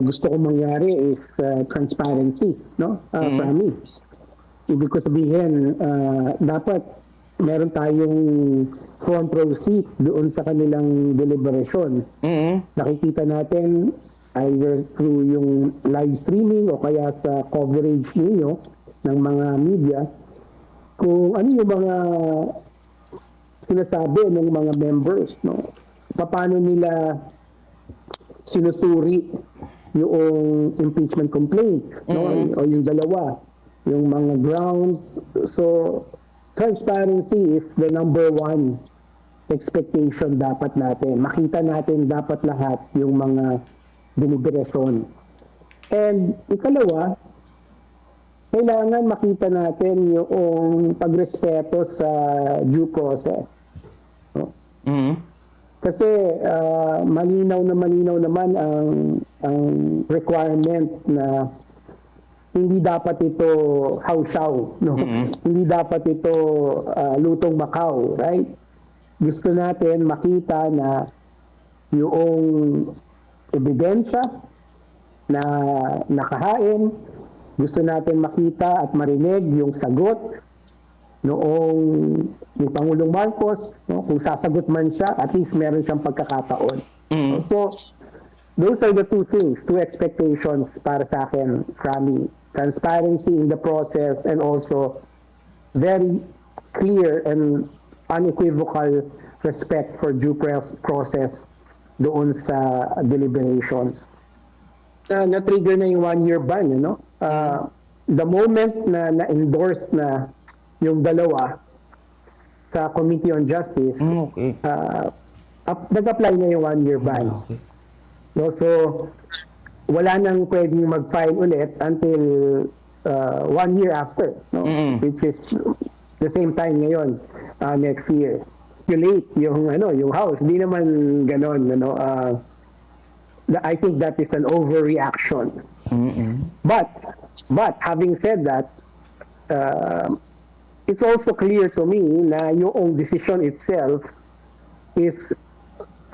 gusto kong mangyari is transparency, no? From me. Ibig ko sabihin, dapat meron tayong front row seat doon sa kanilang deliberation. Nakikita natin either through yung live streaming o kaya sa coverage ninyo ng mga media kung ano yung mga sinasabi ng mga members, no? Paano nila sinusuri yung impeachment complaint, no? O yung dalawa, yung mga grounds. So transparency is the number one expectation dapat natin. Makita natin dapat lahat yung mga deliberation. And ikalawa, kailangan makita natin yung pagrespeto sa due process. No? Kasi malinaw naman ang requirement na hindi dapat ito hawsaw, no? Hindi dapat ito lutong Macau, right? Gusto natin makita na yung ebidensya na nakahain, gusto natin makita at marinig yung sagot noong ni Pangulong Marcos, no? Kung sasagot man siya, at least meron siyang pagkakataon. So, those are the two things, two expectations para sa akin, Rami. Transparency in the process and also very clear and unequivocal respect for due process doon sa deliberations. Na-trigger na yung 1-year ban, you know? The moment na na-endorse na yung dalawa sa Committee on Justice, nag-apply na yung 1-year ban. No, so, wala nang pwedeng mag-file ulit until 1 year after, no? Which is the same time ngayon, next year. Too late yung House. Di naman ganon, I think that is an overreaction. But having said that, it's also clear to me na yung decision itself is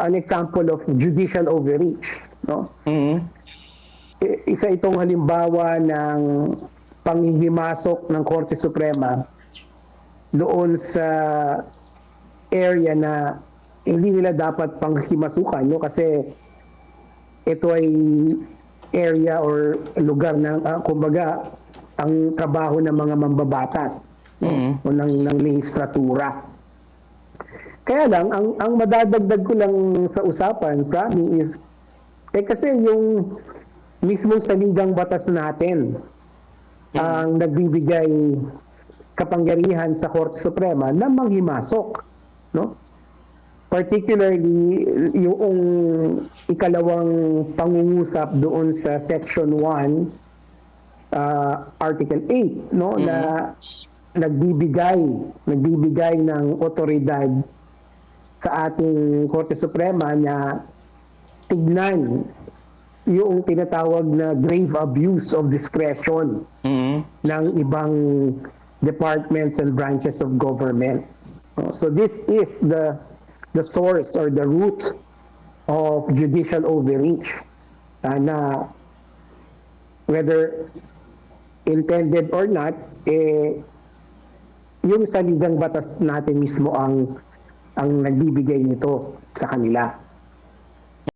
an example of judicial overreach, no? Isa itong halimbawa ng panghihimasok ng Korte Suprema doon sa area na hindi nila dapat panghimasukan, no? Kasi ito ay area or lugar ng kumbaga ang trabaho ng mga mambabatas, no? O ng lehislatura. Kaya lang ang madadagdag ko lang sa usapan, Prami, is kasi yung mismong saligang batas natin ang nagbibigay kapangyarihan sa Korte Suprema na manghimasok, no? Particularly yung ikalawang pangungusap doon sa Section 1, Article 8, no? Na nagbibigay ng otoridad sa ating Korte Suprema na tignan yung tinatawag na grave abuse of discretion ng ibang departments and branches of government. So this is the source or the root of judicial overreach, na whether intended or not, yung saligang batas natin mismo ang nagbibigay nito sa kanila.